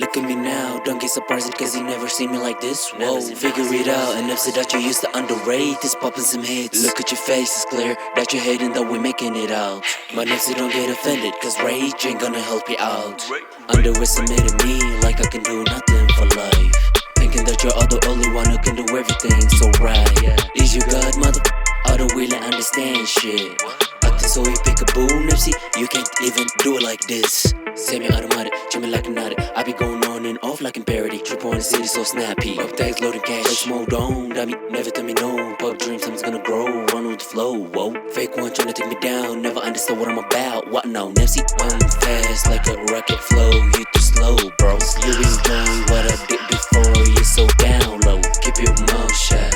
Look at me now, don't get surprised cause you never seen me like this. Whoa, figure it out, an episode that you used to underrate is popping some hits. Look at your face, it's clear that you're hating that we're making it out. But next you don't get offended cause rage ain't gonna help you out. Underestimating me like I can do nothing for life, thinking that you're the only one who can do everything so right. Is your god mother? I don't really understand shit. Acting so impeccable, Nipsey, you can't even do it like this. Semi-automatic, treat me like an addict. I be going on and off like in parody. Trip on the city so snappy. Pop tags loading cash, place mode on. Dummy, never tell me no. Pop dreams, time's gonna grow. Run with the flow, whoa. Fake one trying to take me down. Never understood what I'm about. What now, Nipsey? I'm fast like a rocket flow. You too slow, bro. You enjoying what I did before. You're so down low. Keep your mouth shut.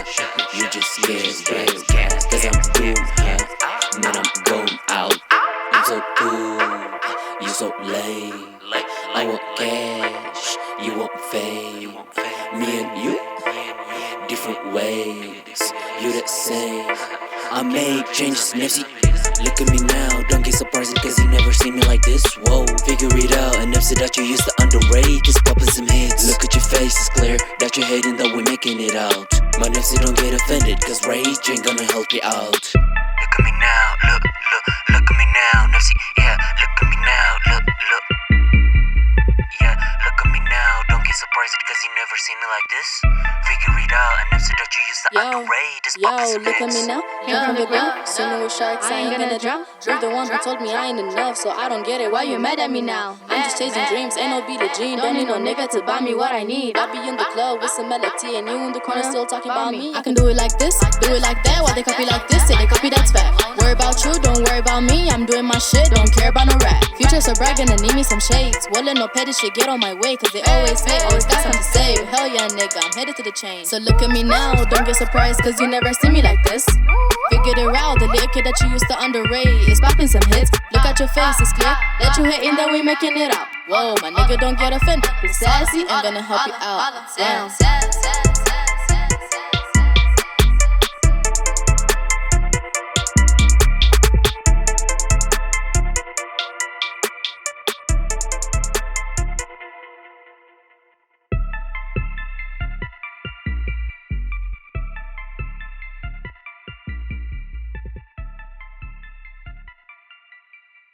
You just scared, cause I'm doing hot. Man, I'm going out. I'm so cool. You so lame. I want cash, you want fame. Me and you, different ways. You the same. I make changes, Nipsey. Look at me now, don't get surprised cause you never seen me like this. Whoa, figure it out, an episode that you used to underrate is popping some hits. Look at your face, it's clear that you're hating that we're making it out. My Nipsey, don't get offended cause rage ain't gonna help you out. Look at me now, look at me now, Nipsey. Yeah, look at me now, look. Yeah, look at me now, don't get surprised cause you never seen me like this. Figure it out, an episode that you used to underrate is popping some look at me now, came from the ground. Swimming with sharks, I ain't gonna drown. You're the one who told me I ain't enough, so I don't get it. Why you mad at me now? I'm just chasing dreams, ain't no be the gene. Don't need no nigga to buy me what I need. I be in the club with some melody, and you in the corner still talking about me. I can do it like this, do it like that. Why they copy like this? Say they copy, that's fact. Worry about you, don't worry about me. I'm doing my shit, don't care about no rap. Future so bright, gonna need me some shades. Won't let no petty shit get on my way, cause they always say, always got something to say. Hell yeah, nigga, I'm headed to the chain. So look at me now, don't get surprised cause you never see me like this. Figured it out, the little kid that you used to underrate is popping some hits. Look at your face, it's clear that you hating that we making it out. Whoa, my nigga, don't get offended. Sassy ain't gonna help you out. Damn.